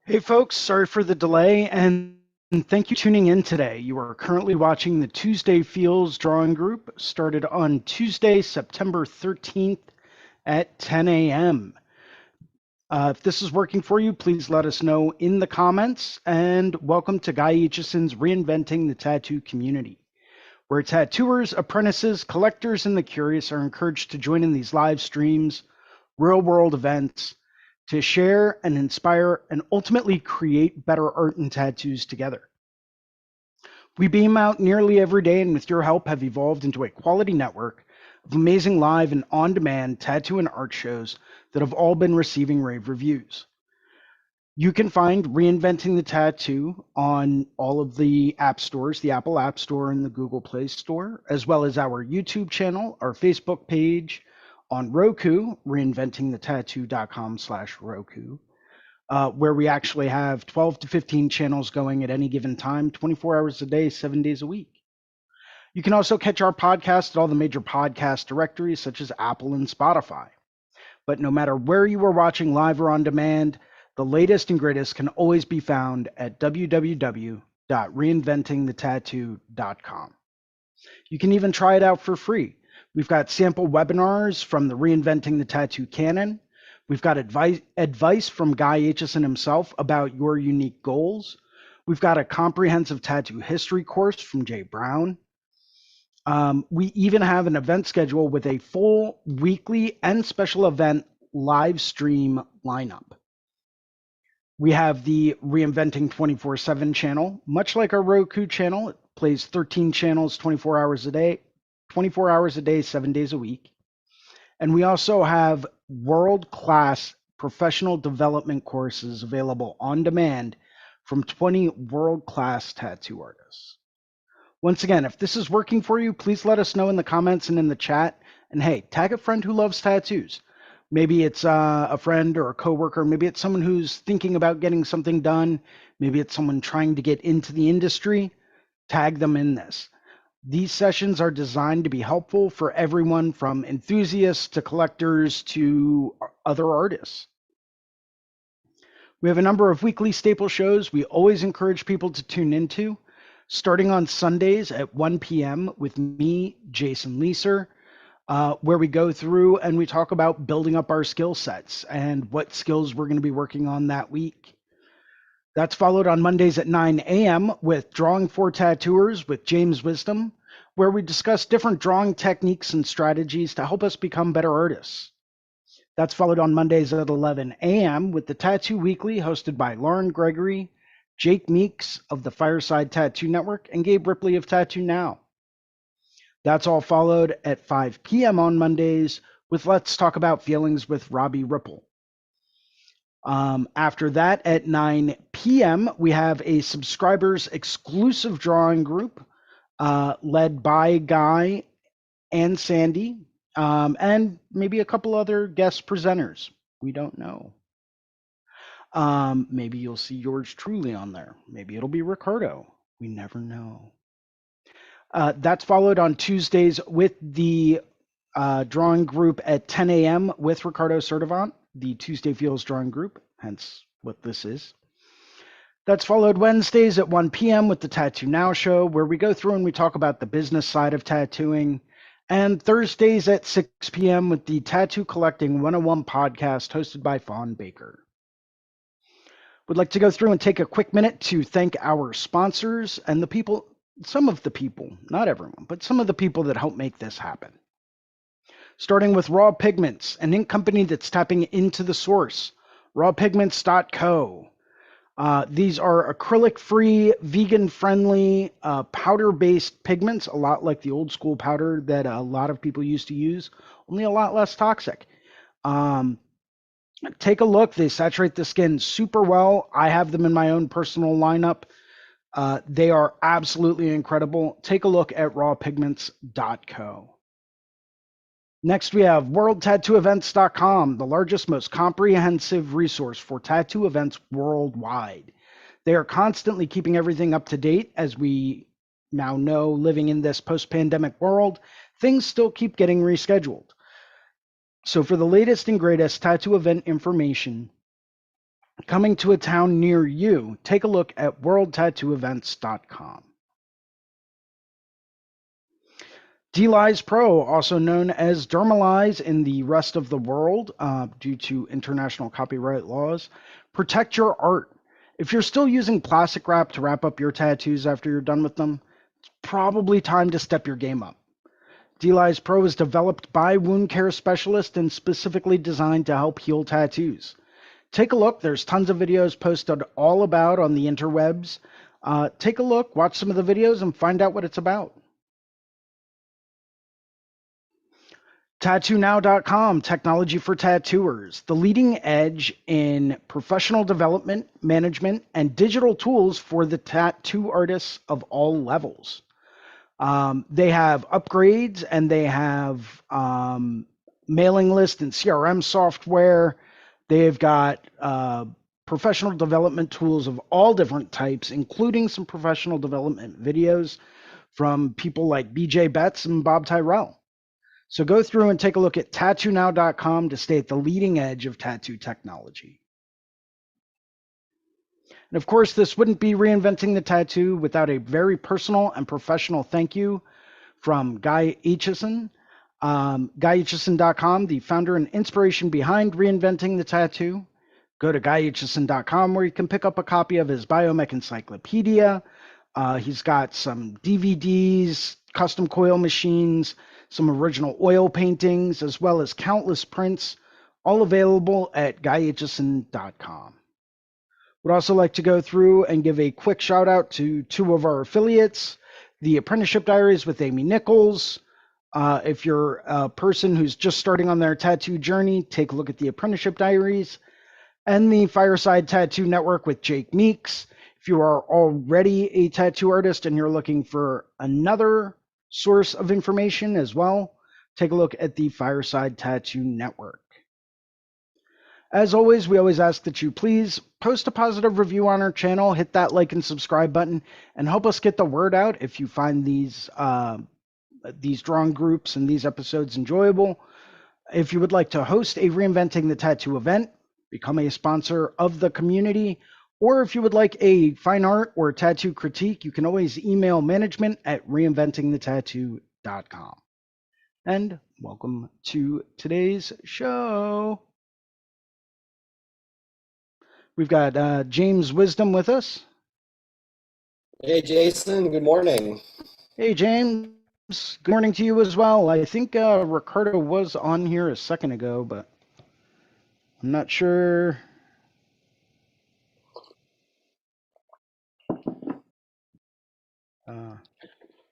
Hey folks, sorry for the delay and thank you for tuning in today. You are currently watching the Tuesday Feels drawing group started on Tuesday, September 13th at 10 a.m. If this is working for you, please let us know in the comments, and welcome to Guy Aitchison's Reinventing the Tattoo Community, where tattooers, apprentices, collectors, and the curious are encouraged to join in these live streams, real-world events, to share and inspire and ultimately create better art and tattoos together. We beam out nearly every day and with your help have evolved into a quality network of amazing live and on-demand tattoo and art shows that have all been receiving rave reviews. You can find Reinventing the Tattoo on all of the app stores, the Apple App Store and the Google Play Store, as well as our YouTube channel, our Facebook page, on Roku, reinventingthetattoo.com/Roku, where we actually have 12 to 15 channels going at any given time, 24 hours a day, 7 days a week. You can also catch our podcast at all the major podcast directories such as Apple and Spotify. But no matter where you are watching live or on demand, the latest and greatest can always be found at www.reinventingthetattoo.com. You can even try it out for free. We've got sample webinars from the Reinventing the Tattoo canon. We've got advice from Guy Aitchison himself about your unique goals. We've got a comprehensive tattoo history course from Jay Brown. We even have an event schedule with a full weekly and special event live stream lineup. We have the Reinventing 24/7 channel, much like our Roku channel. It plays 13 channels, 24 hours a day, 7 days a week. And we also have world-class professional development courses available on demand from 20 world-class tattoo artists. Once again, if this is working for you, please let us know in the comments and in the chat. And hey, tag a friend who loves tattoos. Maybe it's a friend or a coworker. Maybe it's someone who's thinking about getting something done. Maybe it's someone trying to get into the industry. Tag them in this. These sessions are designed to be helpful for everyone from enthusiasts to collectors to other artists. We have a number of weekly staple shows we always encourage people to tune into, starting on Sundays at 1 p.m. with me, Jason Leeser, where we go through and we talk about building up our skill sets and what skills we're going to be working on that week. That's followed on Mondays at 9 a.m. with Drawing for Tattooers with James Wisdom, where we discuss different drawing techniques and strategies to help us become better artists. That's followed on Mondays at 11 a.m. with the Tattoo Weekly hosted by Lauren Gregory, Jake Meeks of the Fireside Tattoo Network, and Gabe Ripley of Tattoo Now. That's all followed at 5 p.m. on Mondays with Let's Talk About Feelings with Robbie Ripple. After that, at 9 p.m., we have a subscribers exclusive drawing group led by Guy and Sandy, and maybe a couple other guest presenters. We don't know. Maybe you'll see yours truly on there. Maybe it'll be Ricardo. We never know. That's followed on Tuesdays with the drawing group at 10 a.m. with Ricardo Sturdivant, the Tuesday Feels drawing group, hence what this is. That's followed Wednesdays at 1 p.m. with the Tattoo Now show, where we go through and we talk about the business side of tattooing. And Thursdays at 6 p.m. with the Tattoo Collecting 101 podcast hosted by Fawn Baker. Would like to go through and take a quick minute to thank our sponsors and the people, some of the people, not everyone, but some of the people that help make this happen. Starting with Raw Pigments, an ink company that's tapping into the source, rawpigments.co. These are acrylic-free, vegan-friendly, powder-based pigments, a lot like the old school powder that a lot of people used to use, only a lot less toxic. Take a look. They saturate the skin super well. I have them in my own personal lineup. They are absolutely incredible. Take a look at rawpigments.co. Next, we have worldtattooevents.com, the largest, most comprehensive resource for tattoo events worldwide. They are constantly keeping everything up to date. As we now know, living in this post-pandemic world, things still keep getting rescheduled. So for the latest and greatest tattoo event information, coming to a town near you, take a look at worldtattooevents.com. DLize Pro, also known as Dermalize in the rest of the world due to international copyright laws, protect your art. If you're still using plastic wrap to wrap up your tattoos after you're done with them, it's probably time to step your game up. DLize Pro is developed by wound care specialists and specifically designed to help heal tattoos. Take a look. There's tons of videos posted all about on the interwebs. Take a look, watch some of the videos, and find out what it's about. TattooNow.com, technology for tattooers, the leading edge in professional development, management, and digital tools for the tattoo artists of all levels. They have upgrades and they have mailing list and CRM software. They've got professional development tools of all different types, including some professional development videos from people like BJ Betts and Bob Tyrell. So go through and take a look at tattoonow.com to stay at the leading edge of tattoo technology. And of course, this wouldn't be Reinventing the Tattoo without a very personal and professional thank you from Guy Aitchison. GuyAitchison.com, the founder and inspiration behind Reinventing the Tattoo. Go to GuyAitchison.com where you can pick up a copy of his Biomech Encyclopedia. He's got some DVDs, custom coil machines, some original oil paintings, as well as countless prints, all available at GuyAitchison.com. Would also like to go through and give a quick shout out to two of our affiliates, the Apprenticeship Diaries with Amy Nichols. If you're a person who's just starting on their tattoo journey, take a look at the Apprenticeship Diaries, and the Fireside Tattoo Network with Jake Meeks. If you are already a tattoo artist and you're looking for another source of information as well, take a look at the Fireside Tattoo Network. As always, we always ask that you please post a positive review on our channel, hit that like and subscribe button, and help us get the word out if you find these drawing groups and these episodes enjoyable. If you would like to host a Reinventing the Tattoo event, become a sponsor of the community, or if you would like a fine art or tattoo critique, you can always email management at reinventingthetattoo.com. And welcome to today's show. We've got James Wisdom with us. Hey Jason, good morning. Hey, James. Good morning to you as well. I think Ricardo was on here a second ago, but I'm not sure.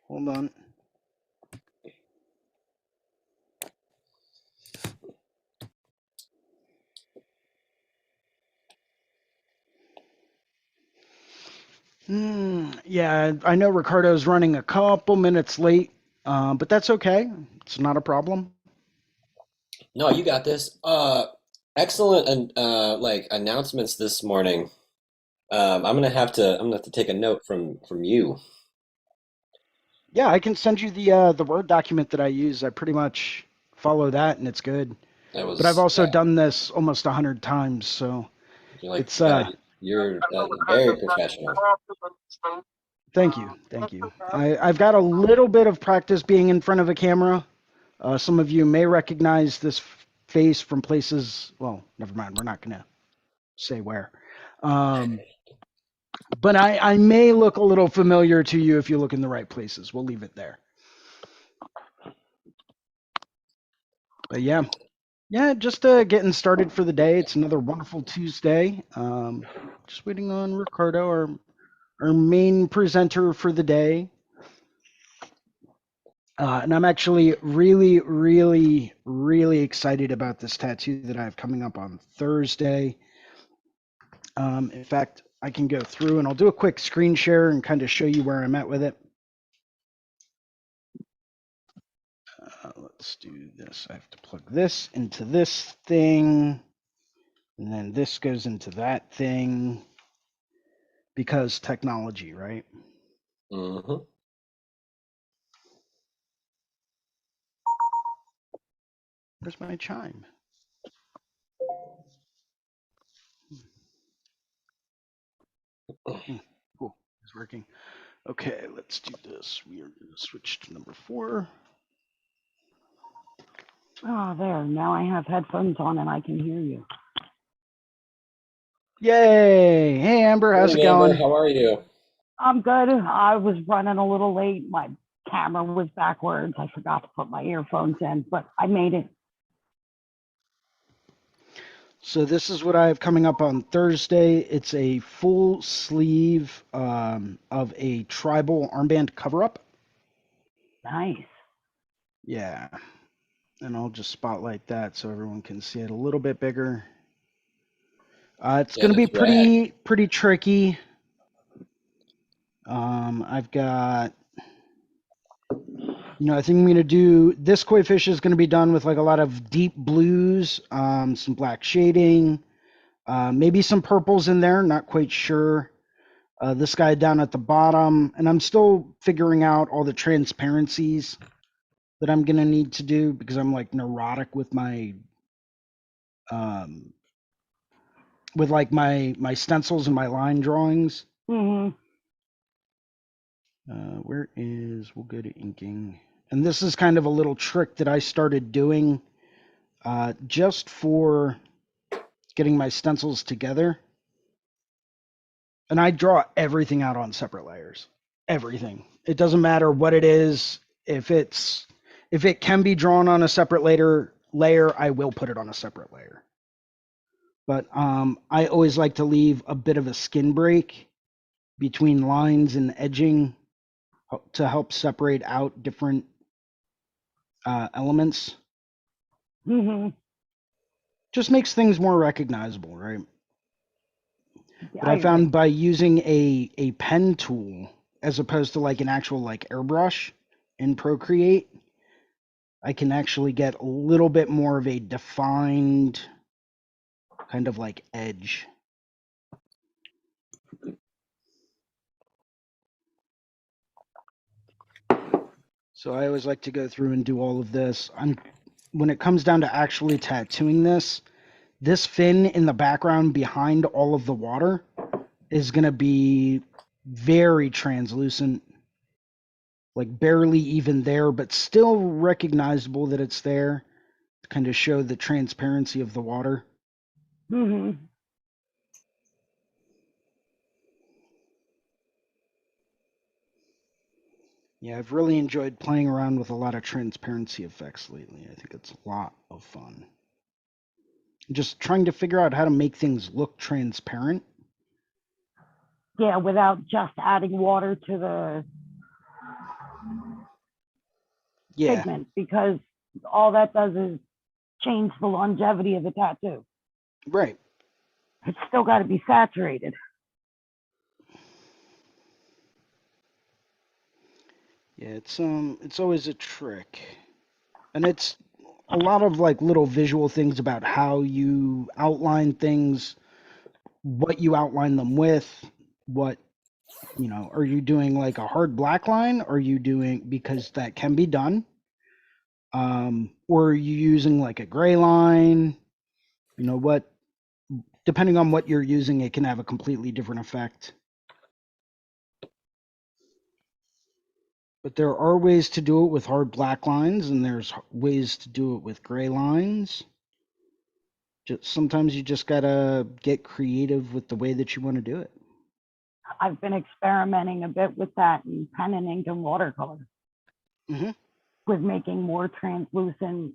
Hold on. Yeah, I know Ricardo's running a couple minutes late, but that's okay. It's not a problem. No, you got this. Excellent and like announcements this morning. I'm gonna have to take a note from you. Yeah, I can send you the Word document that I use. I pretty much follow that, and it's good. That But I've was also done this almost 100 times, so you're like it's you're very professional. thank you. I've got a little bit of practice being in front of a camera. Some of you may recognize this face from places. Well, never mind. We're not gonna say where. Um, but I may look a little familiar to you if you look in the right places. We'll leave it there. But yeah, just getting started for the day. It's another wonderful Tuesday. Just waiting on Ricardo, our main presenter for the day. And I'm actually really, really, really excited about this tattoo that I have coming up on Thursday. In fact, I can go through and I'll do a quick screen share and kind of show you where I'm at with it. Let's do this. I have to plug this into this thing, and then this goes into that thing because technology, right? Mm-hmm. Where's my chime? Cool. It's working. Okay, let's do this. We are going to switch to number 4. Oh, there. Now I have headphones on and I can hear you. Yay! Hey, Amber, how's it Morning, Amber. going? How are you? I'm good. I was running a little late. My camera was backwards. I forgot to put my earphones in, but I made it. So this is what I have coming up on Thursday. It's a full sleeve of a tribal armband cover-up. Nice. Yeah, and I'll just spotlight that so everyone can see it a little bit bigger. It's Yeah, going to be that's rad. pretty tricky. I've got, I think I'm going to do, this koi fish is going to be done with like a lot of deep blues, some black shading, maybe some purples in there, not quite sure. This guy down at the bottom, and I'm still figuring out all the transparencies that I'm going to need to do because I'm like neurotic with my, my stencils and my line drawings. Mm-hmm. We'll go to inking. And this is kind of a little trick that I started doing just for getting my stencils together. And I draw everything out on separate layers. Everything. It doesn't matter what it is. If it can be drawn on a separate layer, I will put it on a separate layer. But I always like to leave a bit of a skin break between lines and edging to help separate out different elements. Mm-hmm. Just makes things more recognizable, right? Yeah, But I I found agree. by using a pen tool as opposed to like an actual like airbrush in Procreate, I can actually get a little bit more of a defined kind of like edge. So I always like to go through and do all of this. When it comes down to actually tattooing this fin in the background behind all of the water is going to be very translucent, like barely even there, but still recognizable that it's there to kind of show the transparency of the water. Mm-hmm. Yeah, I've really enjoyed playing around with a lot of transparency effects lately. I think it's a lot of fun. Just trying to figure out how to make things look transparent. Yeah, without just adding water to the Yeah, pigment, because all that does is change the longevity of the tattoo. right. It's still got to be saturated. Yeah, it's always a trick. And it's a lot of like little visual things about how you outline things, what you outline them with, what, are you doing like a hard black line? Or are you doing, because that can be done, or are you using like a gray line? What, depending on what you're using, it can have a completely different effect. But there are ways to do it with hard black lines, and there's ways to do it with gray lines. Sometimes you just gotta get creative with the way that you want to do it. I've been experimenting a bit with that in pen and ink and watercolor, Mm-hmm. with making more translucent,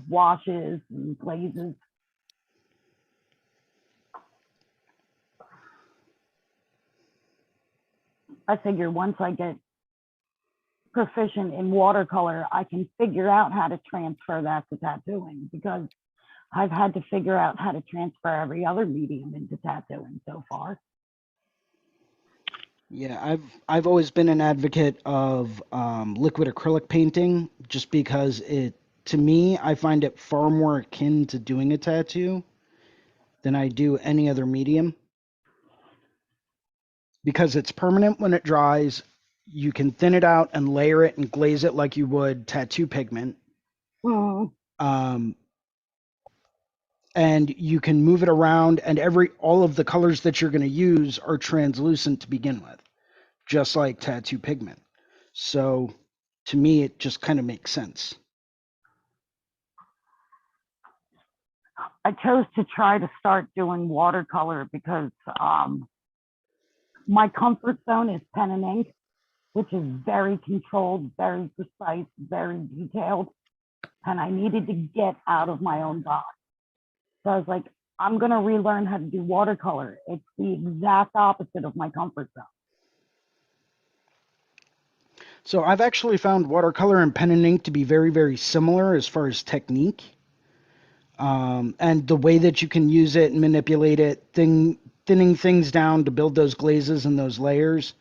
washes and glazes. I figure once I get proficient in watercolor, I can figure out how to transfer that to tattooing, because I've had to figure out how to transfer every other medium into tattooing so far. Yeah, I've always been an advocate of liquid acrylic painting, just because to me, I find it far more akin to doing a tattoo than I do any other medium, because it's permanent when it dries. You can thin it out and layer it and glaze it like you would tattoo pigment. Mm. Um, and you can move it around, and all of the colors that you're going to use are translucent to begin with, just like tattoo pigment. So to me, it just kind of makes sense. I chose to try to start doing watercolor because my comfort zone is pen and ink, which is very controlled, very precise, very detailed. And I needed to get out of my own box. So I was like, I'm going to relearn how to do watercolor. It's the exact opposite of my comfort zone. So I've actually found watercolor and pen and ink to be very, very similar as far as technique. And the way that you can use it and manipulate it, thinning things down to build those glazes and those layers.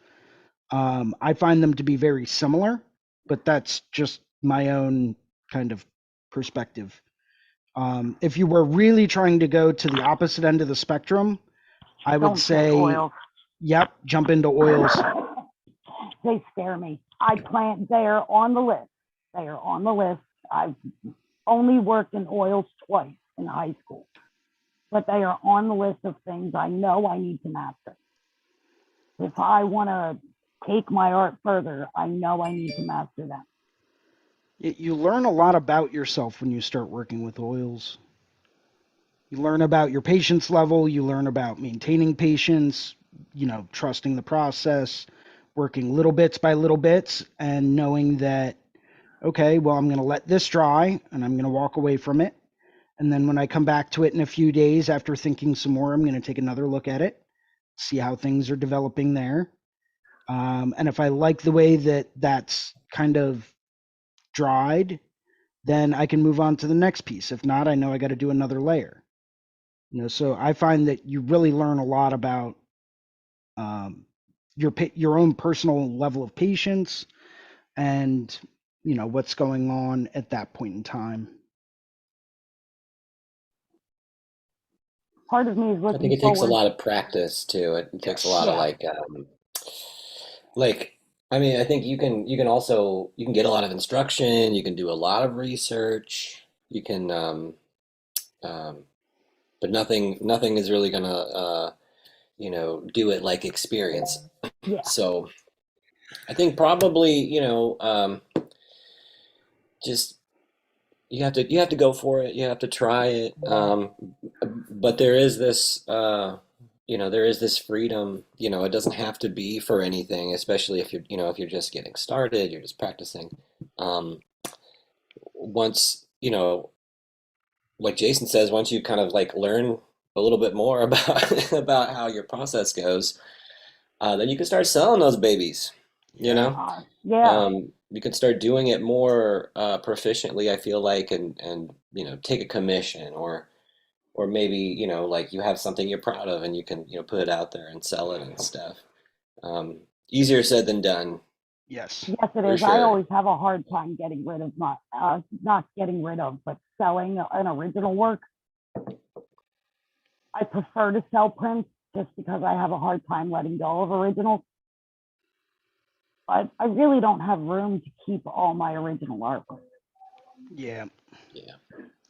I find them to be very similar, but that's just my own kind of perspective. If you were really trying to go to the opposite end of the spectrum, I would Don't say, oils. yep, jump into oils. They scare me. They are on the list. They are on the list. I've only worked in oils twice in high school, but they are on the list of things I know I need to master. If I want to take my art further, I know I need to master them. You learn a lot about yourself when you start working with oils. You learn about your patience level, you learn about maintaining patience, trusting the process, working little bits by little bits, and knowing that, okay, well, I'm going to let this dry and I'm going to walk away from it. And then when I come back to it in a few days after thinking some more, I'm going to take another look at it, see how things are developing there. And if I like the way that that's kind of dried, then I can move on to the next piece. If not, I know I got to do another layer. So I find that you really learn a lot about your own personal level of patience and what's going on at that point in time. Part of me is I think looking it takes a forward. lot of practice too. It takes a Yes. lot of Yeah. like I mean, I think you can get a lot of instruction, you can do a lot of research, you can um, but nothing is really gonna do it like experience. Yeah. So I think probably, just you have to go for it. You have to try it. But there is this freedom. It doesn't have to be for anything, especially if you're just getting started, you're just practicing. Once, like Jason says, once you kind of like learn a little bit more about about how your process goes, then you can start selling those babies. You Yeah. know, Yeah. you can start doing it more proficiently, I feel like, and take a commission, or maybe like you have something you're proud of and you can put it out there and sell it and stuff. Easier said than done, Yes. Yes, it for is. I sure. always have a hard time getting rid of not getting rid of, but selling an original work. I prefer to sell prints just because I have a hard time letting go of originals. But I really don't have room to keep all my original artwork. Yeah. Yeah.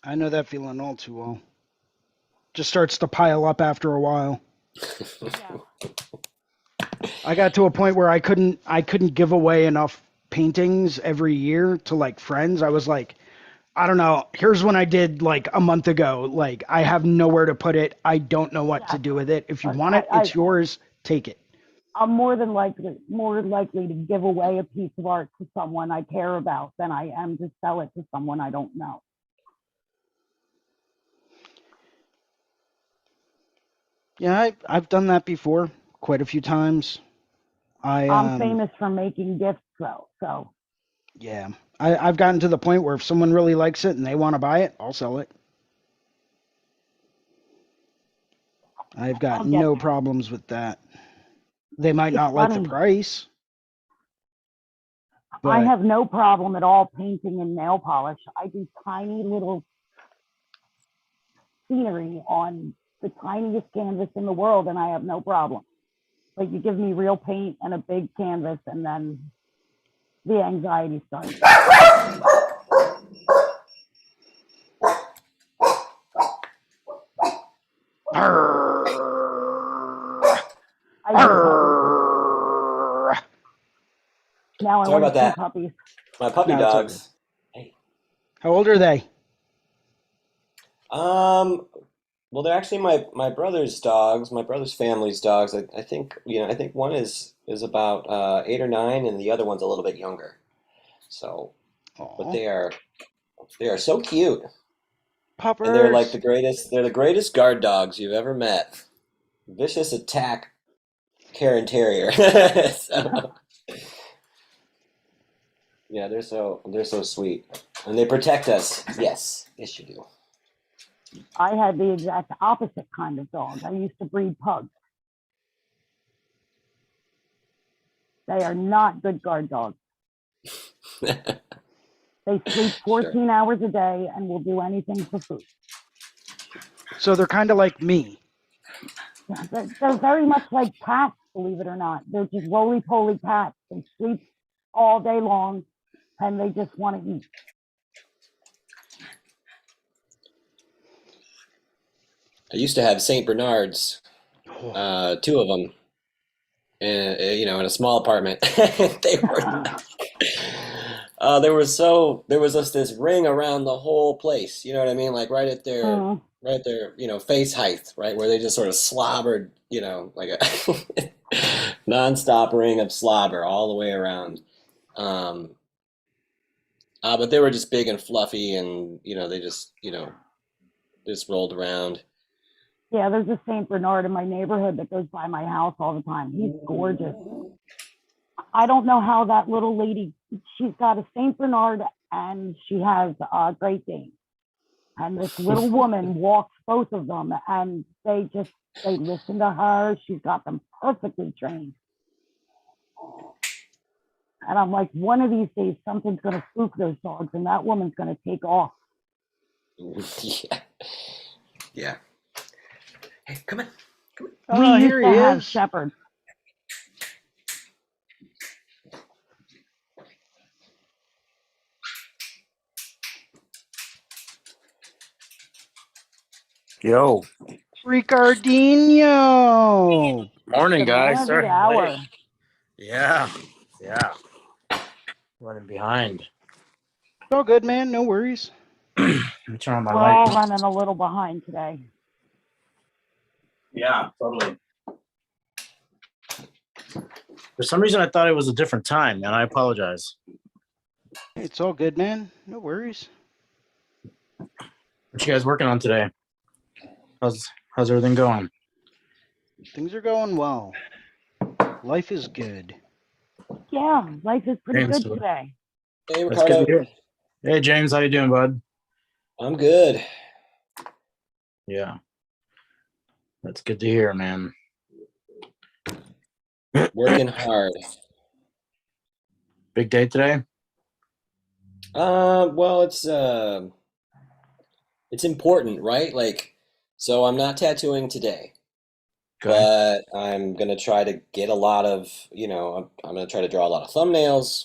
I know that feeling all too well. Just starts to pile up after a while. Yeah. I got to a point where I couldn't give away enough paintings every year to like friends. I was like, I don't know, here's one I did like a month ago. Like I have nowhere to put it. I don't know what to Yes. do with it. If you But want it, it's yours. Take it. I'm more likely to give away a piece of art to someone I care about than I am to sell it to someone I don't know. Yeah, I've done that before quite a few times. I I'm famous for making gifts though, so Yeah, I've gotten to the point where if someone really likes it and they want to buy it, I'll sell it. I've got I'll get no there. problems with that. They might It's not like the funny. price, I but have no problem at all painting and nail polish. I do tiny little scenery on the tiniest canvas in the world, and I have no problem. Like you give me real paint and a big canvas, and then the anxiety starts. Arr, I hear puppies. arr. Now I Sorry want about to see that. puppies. My puppy No, it's all good. dogs. Hey. How old are they? Um, well, they're actually my brother's dogs, my brother's family's dogs. I think, I think one is about 8 or 9, and the other one's a little bit younger. So, but Oh, they are so cute, and they're like puppers. the greatest. They're the greatest guard dogs you've ever met. Vicious attack Karen Terrier. So, yeah, they're so sweet, and they protect us. Yes, yes, you do. I had the exact opposite kind of dog. I used to breed pugs. They are not good guard dogs. They sleep Sure. 14 hours a day and will do anything for food. So they're kind of like me. Yeah, they're very much like cats, believe it or not. They're just roly-poly cats. They sleep all day long and they just want to eat. I used to have Saint Bernards, Oh, two of them, and in a small apartment. They were there was just this ring around the whole place. You know what I mean? Like right at their, face height, right where they just sort of slobbered, like a nonstop ring of slobber all the way around. Um, but they were just big and fluffy, and they just rolled around. Yeah, there's a Saint Bernard in my neighborhood that goes by my house all the time. He's gorgeous. I don't know how that little lady, she's got a Saint Bernard and she has a Great Dane. And this little woman walks both of them and they listen to her. She's got them perfectly trained. And I'm like, one of these days, something's going to spook those dogs and that woman's going to take off. Yeah, yeah. Hey, come on. We oh, used here to he have is. shepherds. Yo, Ricardinho. morning, The man guys. of the Sorry I'm late. hour. Yeah, yeah, running behind. It's all good, man. No worries. Let me turn on my We're light. all running a little behind today. Yeah, totally. For some reason, I thought it was a different time, and I apologize. It's all good, man. No worries. What you guys working on today? How's everything going? Things are going well. Life is good. Yeah, life is pretty James, good today. Hey, that's good to Ricardo. hear. Hey, James, how you doing, bud? I'm good. Yeah, that's good to hear, man. Working hard. Big day today? Well, it's important, right? Like, so I'm not tattooing today, Okay. but I'm gonna try to get a lot of, I'm gonna try to draw a lot of thumbnails.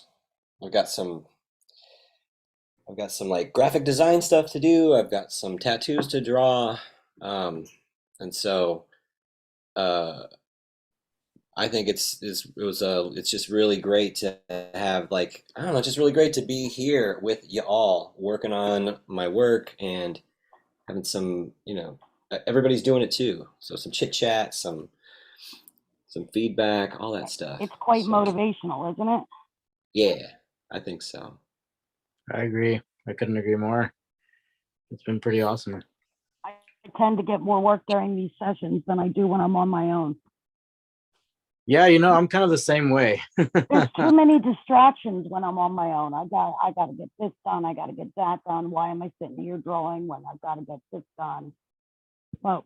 I've got some, I've got some like graphic design stuff to do. I've got some tattoos to draw, um, and so uh, I think it's just really great to have, like, I don't know, just really great to be here with you all working on my work and having some, everybody's doing it too. So some chit chat, some feedback, all that stuff. It's quite So motivational, isn't it? yeah, I think so. I agree. I couldn't agree more. It's been pretty awesome. I tend to get more work during these sessions than I do when I'm on my own. Yeah, I'm kind of the same way. There's too many distractions when I'm on my own. I got to get this done. I got to get that done. Why am I sitting here drawing when I've got to get this done? But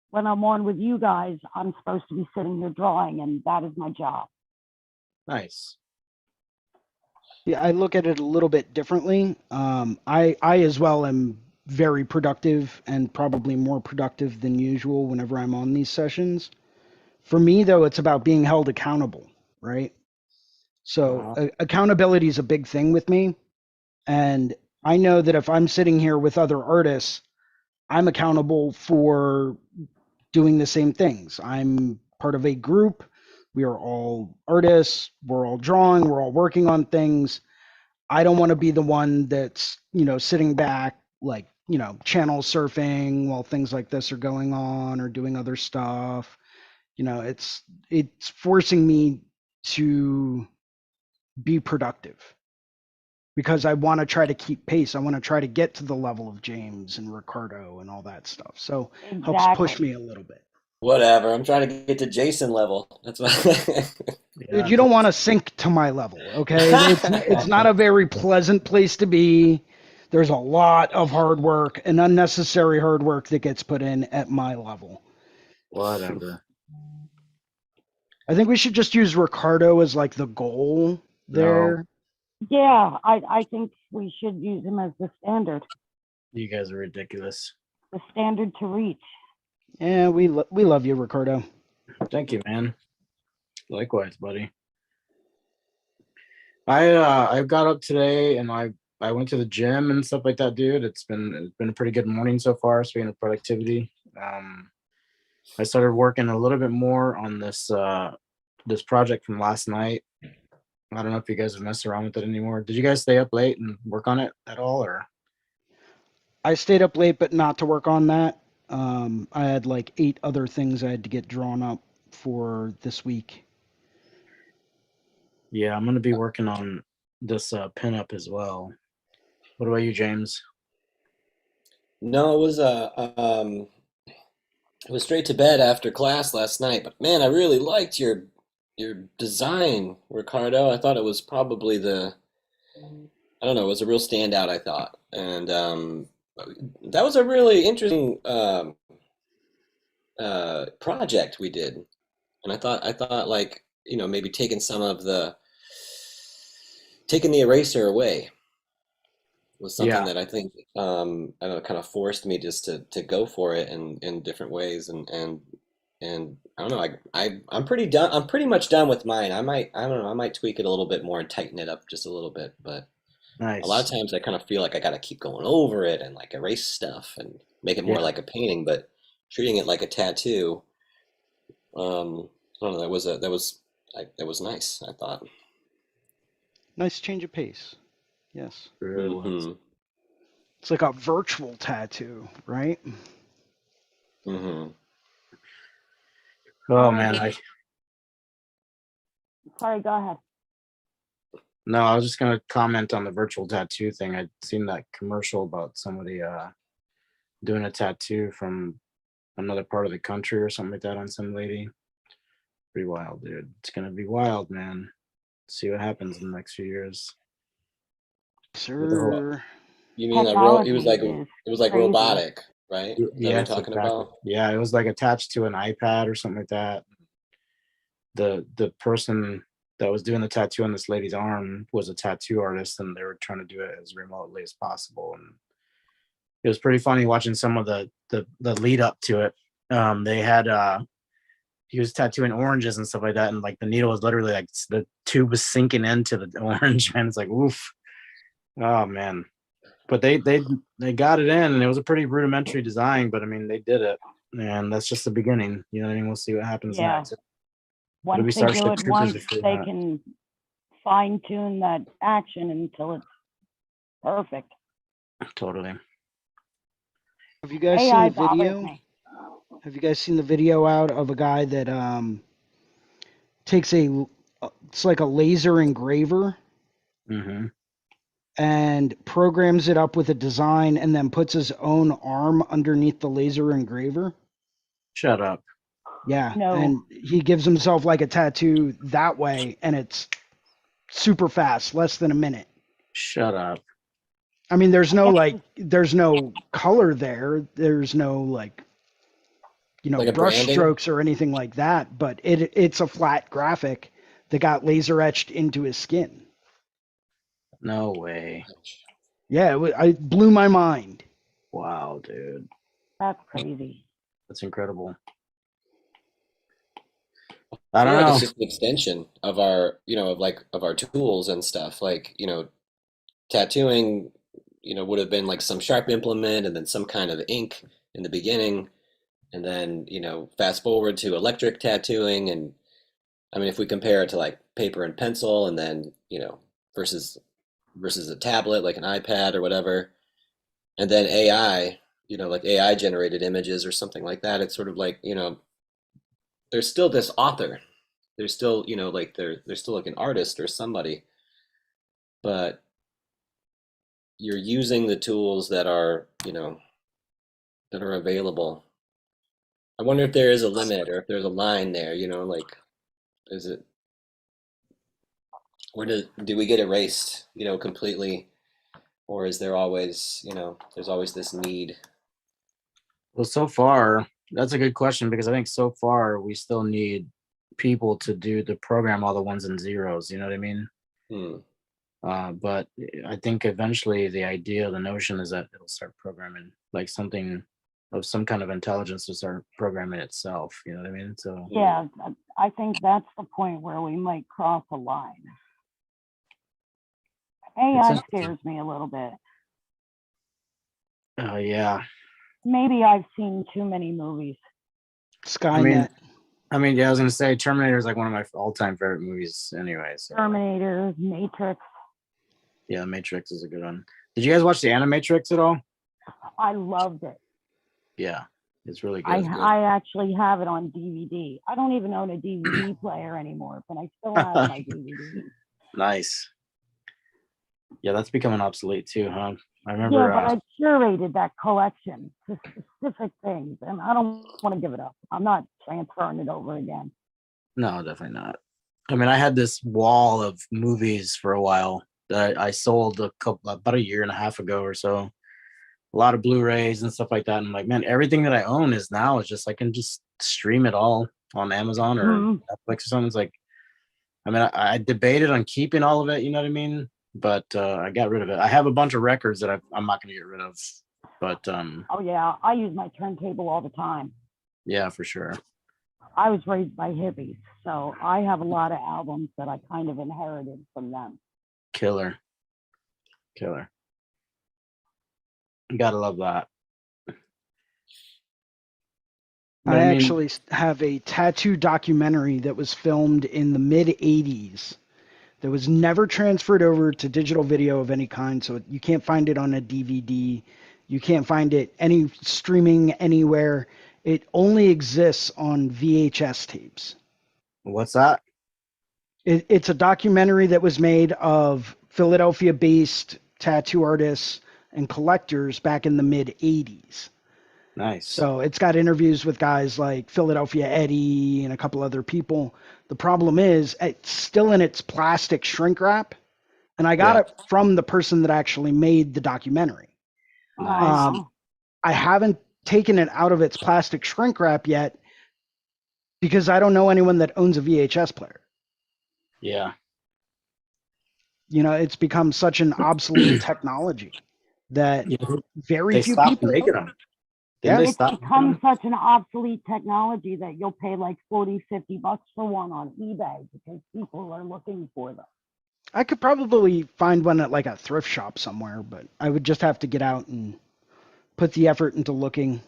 when I'm on with you guys, I'm supposed to be sitting here drawing, and that is my job. Nice. Yeah, I look at it a little bit differently. I as well am very productive and probably more productive than usual whenever I'm on these sessions. For me, though, it's about being held accountable, right? So Uh, accountability is a big thing with me. And I know that if I'm sitting here with other artists, I'm accountable for doing the same things. I'm part of a group. We are all artists. We're all drawing. We're all working on things. I don't want to be the one that's, sitting back, like, channel surfing while things like this are going on or doing other stuff. It's forcing me to be productive because I want to try to keep pace. I want to try to get to the level of James and Ricardo and all that stuff. So helps push Exactly. me a little bit. Whatever. I'm trying to get to Jason level. That's what. Dude, Yeah, you don't want to sink to my level, okay? It's not a very pleasant place to be. There's a lot of hard work and unnecessary hard work that gets put in at my level. whatever. I think we should just use Ricardo as like the goal No, there. Yeah, I think we should use him as the standard you guys are ridiculous. to reach. Yeah, we love you, Ricardo. Thank you, man. Likewise, buddy. I got up today and I went to the gym and stuff like that, dude. It's been a pretty good morning so far, speaking of productivity. I started working a little bit more on this project from last night. I don't know if you guys have messed around with it anymore. Did you guys stay up late and work on it at all, or? I stayed up late, but not to work on that. I had like 8 other things I had to get drawn up for this week. Yeah, I'm gonna be working on this pinup as well. What about you, James? No, it was straight to bed after class last night. But man, I really liked your design, Ricardo. I thought it was probably I don't know, it was a real standout, I thought. And that was a really interesting project we did. And I thought like, maybe taking the eraser away was something Yeah, that I think I don't know, kind of forced me just to go for it in different ways and I don't know, I'm pretty done. I'm pretty much done with mine. I don't know, I might tweak it a little bit more and tighten it up just a little bit, but a lot nice. of times I kind of feel like I got to keep going over it and like erase stuff and make it more Yeah, like a painting, but treating it like a tattoo, I don't know, that was nice, I thought. Nice change of pace. Yes. it really was. Hmm. It's like a virtual tattoo, right? Hmm. Oh I man, just, sorry, go ahead. no, I was just gonna comment on the virtual tattoo thing. I'd seen that commercial about somebody doing a tattoo from another part of the country or something like that on some lady. Pretty wild, dude. It's gonna be wild, man. See what happens in the next few years with the whole. Sir. You mean like Technology is it was like crazy. robotic, right? Is that what you're Yes, talking exactly. about? Yeah, it was like attached to an iPad or something like that. The person that was doing the tattoo on this lady's arm was a tattoo artist, and they were trying to do it as remotely as possible. And it was pretty funny watching some of the lead up to it. They had he was tattooing oranges and stuff like that, and like the needle was literally like the tube was sinking into the orange, man. It's like oof. Oh man. But they got it in, and it was a pretty rudimentary design, but I mean they did it, and that's just the beginning. You know what I mean? We'll see what happens Yeah. next. Once Adobe they do Starship it Troopers once, is doing they that. can fine tune that action until it's perfect. Totally. Have you guys seen AI the bothers video? me. Have you guys seen the video out of a guy that takes it's like a laser engraver Mm-hmm. and programs it up with a design and then puts his own arm underneath the laser engraver? Shut up. Yeah, No. and he gives himself like a tattoo that way, and it's super fast, less than a minute. Shut up. I mean, there's I no guess there's no color there. There's no like, Like a brush branding? strokes or anything like that, but it's a flat graphic that got laser etched into his skin. No way. Yeah, it blew my mind. Wow, dude. that's crazy. That's incredible. I I feel don't like know. it's just an extension of our, of our tools and stuff. Like, tattooing, would have been like some sharp implement and then some kind of ink in the beginning. And then, fast forward to electric tattooing. And I mean, if we compare it to like paper and pencil and then, versus a tablet like an iPad or whatever, and then AI, like AI generated images or something like that, it's sort of like, there's still this author. There's still, like there's still like an artist or somebody, but you're using the tools that are, that are available. I wonder if there is a limit or if there's a line there, like is it where do we get erased, completely, or is there always, there's always this need? Well, so far, that's a good question because I think so far we still need people to do the program all the ones and zeros. You know what I mean? Hmm. But I think eventually the notion is that it'll start programming like something of some kind of intelligence to start programming itself. You know what I mean? So Yeah, I think that's the point where we might cross a line. AI scares me a little bit. Yeah. Maybe I've seen too many movies. Skynet. I mean, yeah, I was gonna say Terminator is like one of my all-time favorite movies anyway. So Terminator, Matrix. Yeah, Matrix is a good one. Did you guys watch the Animatrix at all? I loved it. Yeah, it's really good. I actually have it on DVD. I don't even own a DVD player anymore, but I still have my DVD. Nice. Yeah, that's becoming obsolete too, huh? I remember. Yeah, but I curated that collection to specific things, and I don't want to give it up. I'm not transferring it over again. No, definitely not. I mean, I had this wall of movies for a while that I sold about a year and a half ago or so. A lot of Blu-rays and stuff like that. And I'm like, man, everything that I own is just I can just stream it all on Amazon or Netflix or something. It's like, I mean, I debated on keeping all of it, you know what I mean? But I got rid of it. I have a bunch of records that I'm not going to get rid of. But oh yeah, I use my turntable all the time. Yeah, for sure. I was raised by hippies, so I have a lot of albums that I kind of inherited from them. Killer. You gotta love that. I actually have a tattoo documentary that was filmed in the mid 80s that was never transferred over to digital video of any kind. So you can't find it on a DVD. You can't find it any streaming anywhere. It only exists on VHS tapes. What's that? It's a documentary that was made of Philadelphia-based tattoo artists and collectors back in the mid 80s. Nice. So it's got interviews with guys like Philadelphia Eddie and a couple other people. The problem is it's still in its plastic shrink wrap, and I got it from the person that actually made the documentary. Nice. I haven't taken it out of its plastic shrink wrap yet because I don't know anyone that owns a VHS player. Yeah. It's become such an obsolete technology that very few people making them. It's become such an obsolete technology that you'll pay like $40, $50 for one on eBay because people are looking for them. I could probably find one at like a thrift shop somewhere, but I would just have to get out and put the effort into looking.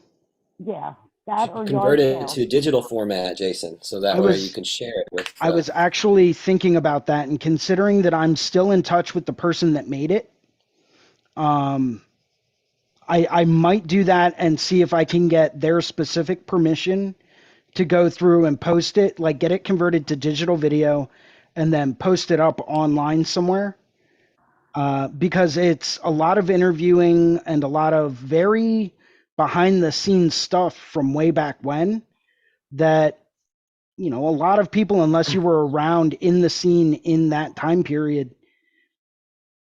Yeah, that or convert it to digital format, Jason, so that way you can share it with. I was actually thinking about that, and considering that I'm still in touch with the person that made it, I might do that and see if I can get their specific permission to go through and post it, like get it converted to digital video and then post it up online somewhere. Because it's a lot of interviewing and a lot of very behind the scenes stuff from way back when that, a lot of people, unless you were around in the scene in that time period,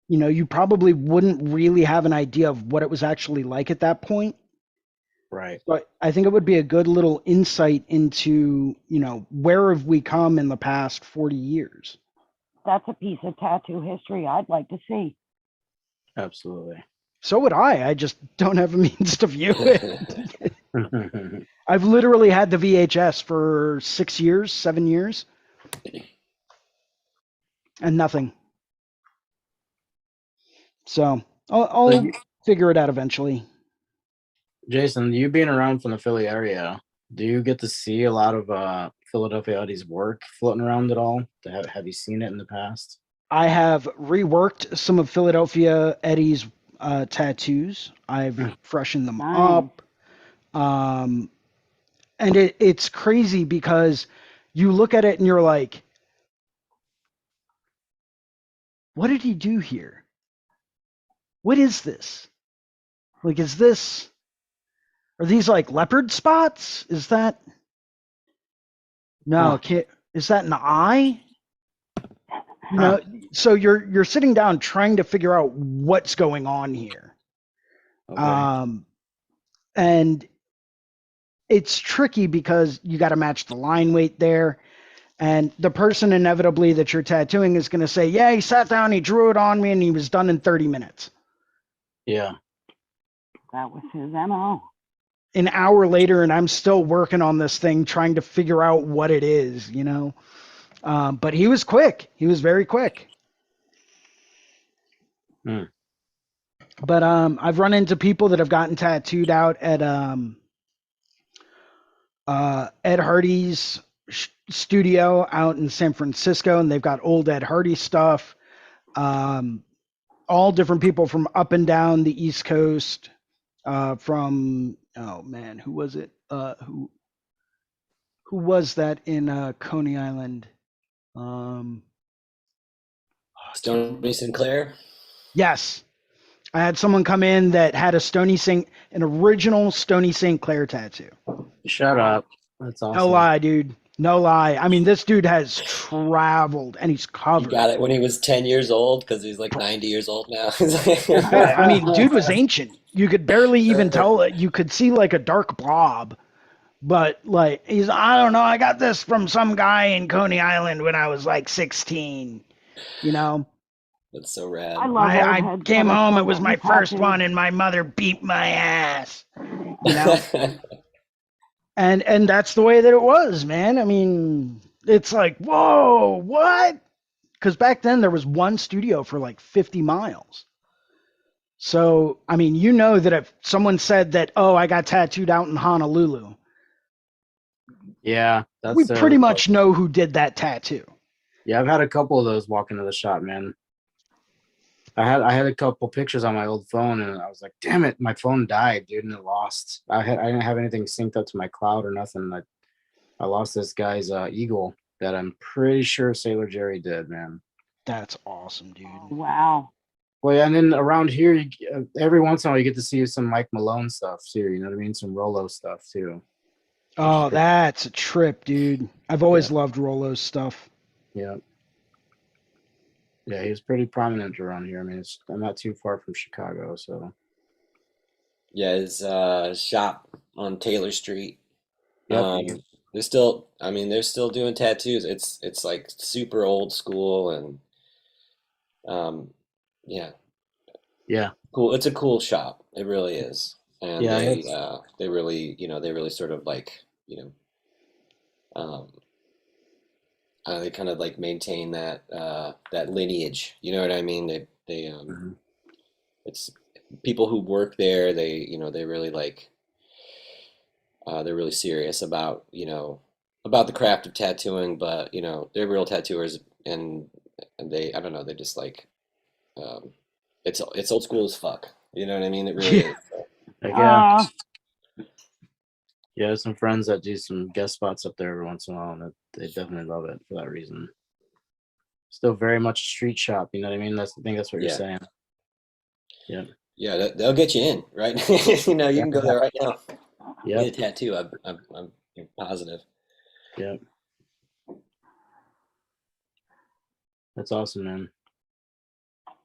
you probably wouldn't really have an idea of what it was actually like at that point. Right. But I think it would be a good little insight into, where have we come in the past 40 years? That's a piece of tattoo history I'd like to see. Absolutely. So would I just don't have a means to view it. I've literally had the VHS for 6 years, 7 years, and nothing. So I'll figure it out eventually. Jason, you being around from the Philly area, Do you get to see a lot of Philadelphia Eddie's work floating around at all? Have you seen it in the past? I have reworked some of Philadelphia Eddie's tattoos. I've freshened them Nice. up. Um, and it's crazy because you look at it and you're like, what did he do here? What is this? Like, are these like leopard spots? Is that, no, Huh. can't, is that an eye? You Huh. know, so you're sitting down trying to figure out what's going on here. Okay. And it's tricky because you got to match the line weight there. And the person inevitably that you're tattooing is going to say, yeah, he sat down, he drew it on me, and he was done in 30 minutes. Yeah. That was his MO. An hour later, and I'm still working on this thing, trying to figure out what it is, you know? But he was quick. He was very quick. Hmm. But I've run into people that have gotten tattooed out at Ed Hardy's studio out in San Francisco, and they've got old Ed Hardy stuff. All different people from up and down the East Coast. From oh man, who was it? Who was that in Coney Island? I can't remember. Stony Sinclair. Yes, I had someone come in that had an original Stony St. Clair tattoo. Shut up. That's awesome. No lie, dude. No lie. I mean, this dude has traveled and he's He covered. got it when he was 10 years old because he's like 90 years old now. Yeah, I mean, dude was ancient. You could barely even tell it. You could see like a dark blob, but like I don't know. I got this from some guy in Coney Island when I was like 16. You know, That's so rad. I love old I heads came that are home. It still was my getting first tattoos. one, and my mother beat my ass. You know, and that's the way that it was, man. I mean, it's like, whoa, what? Because back then there was one studio for like 50 miles. So, I mean, you know that if someone said that, oh, I got tattooed out in Honolulu, Yeah, we that's pretty much know who did that tattoo. yeah. I've had a couple of those walk into the shop, man. I had a couple pictures on my old phone, and I was like, damn it, my phone died, dude, and it lost. I didn't have anything synced up to my cloud or nothing. I lost this guy's eagle that I'm pretty sure Sailor Jerry did, man. That's awesome, dude. Wow. Well, yeah, and then around here, every once in a while, you get to see some Mike Malone stuff too. You know what I mean? Some Rolo stuff too. Oh, that's a trip, dude. I've always Yeah. loved Rolo's stuff. Yeah. Yeah, he's pretty prominent around here. I mean, I'm not too far from Chicago, so. Yeah, his shop on Taylor Street. Yep. They're still, I mean, they're still doing tattoos. It's like super old school and yeah, Yeah. cool. It's a cool shop. It really is. And Yeah. they really, they really sort of like, um, they kind of like maintain that lineage. You know what I mean? Mhm. It's people who work there. They really like they're really serious about about the craft of tattooing, but they're real tattooers, and they I don't know they just like um, it's old school as fuck. You know what I mean? It really Yeah. is. So, Yeah. Yeah, some friends that do some guest spots up there every once in a while, and they definitely love it for that reason. Still very much a street shop, you know what I mean? I think that's what you're yeah, saying. Yeah. yeah, they'll get you in, right? You can go there right now. Yep. Get a tattoo. I'm positive. Yeah. That's awesome, man.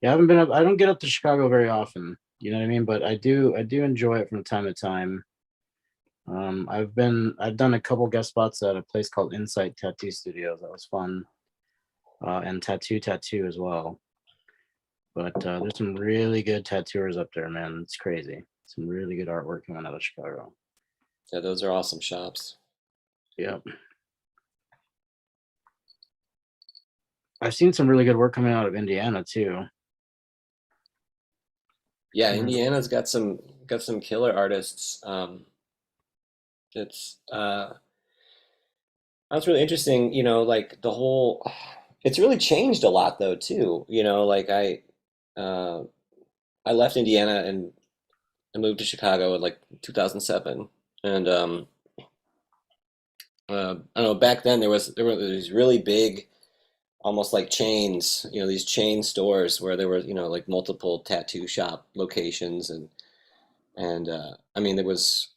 Yeah, I don't get up to Chicago very often, you know what I mean? But I do enjoy it from time to time. I've done a couple guest spots at a place called Insight Tattoo Studios. That was fun. And Tattoo as well. But there's some really good tattooers up there, man. It's crazy. Some really good artwork coming out of Chicago. Yeah, those are awesome shops. Yep. I've seen some really good work coming out of Indiana too. Yeah, Mhm. Indiana's got some killer artists. It's that's really interesting. Like the whole. It's really changed a lot though too. Like uh, I left Indiana and I moved to Chicago in like 2007, and I don't know. Back then there were these really big, almost like chains. These chain stores where there were like multiple tattoo shop locations, and I mean there was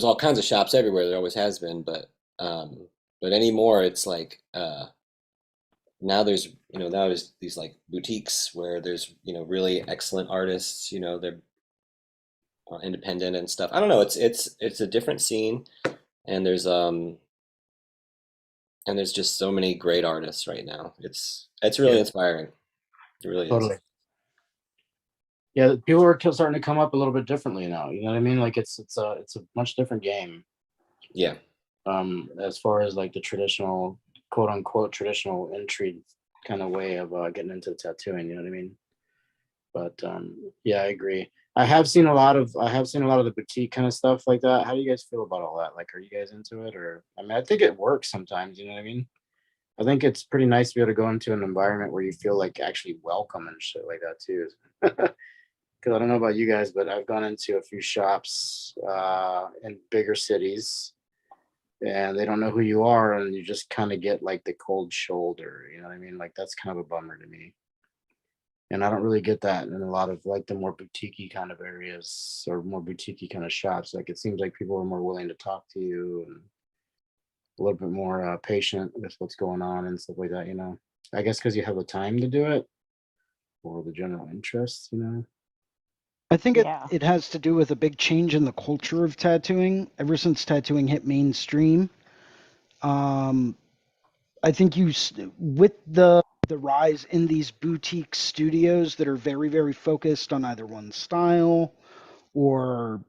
all kinds of shops everywhere. There always has been, but anymore it's like now there's these like boutiques where there's really excellent artists. They're independent and stuff. I don't know. It's a different scene, and there's just so many great artists right now. It's really Yeah, inspiring. It really is. totally. Yeah, people are starting to come up a little bit differently now. You know what I mean? Like it's a much different game. Yeah. As far as like the traditional, quote unquote, traditional entry kind of way of getting into tattooing. You know what I mean? But yeah, I agree. I have seen a lot of the boutique kind of stuff like that. How do you guys feel about all that? Like, are you guys into it? Or I mean, I think it works sometimes. You know what I mean? I think it's pretty nice to be able to go into an environment where you feel like actually welcome and shit like that too. Because I don't know about you guys, but I've gone into a few shops in bigger cities, and they don't know who you are, and you just kind of get like the cold shoulder. You know what I mean? Like that's kind of a bummer to me. And I don't really get that in a lot of like the more boutique kind of areas or more boutique kind of shops. Like it seems like people are more willing to talk to you and a little bit more patient with what's going on and stuff like that. I guess because you have the time to do it or the general interest. I think it Yeah. it has to do with a big change in the culture of tattooing ever since tattooing hit mainstream. Um, I think with the rise in these boutique studios that are very very focused on either one style or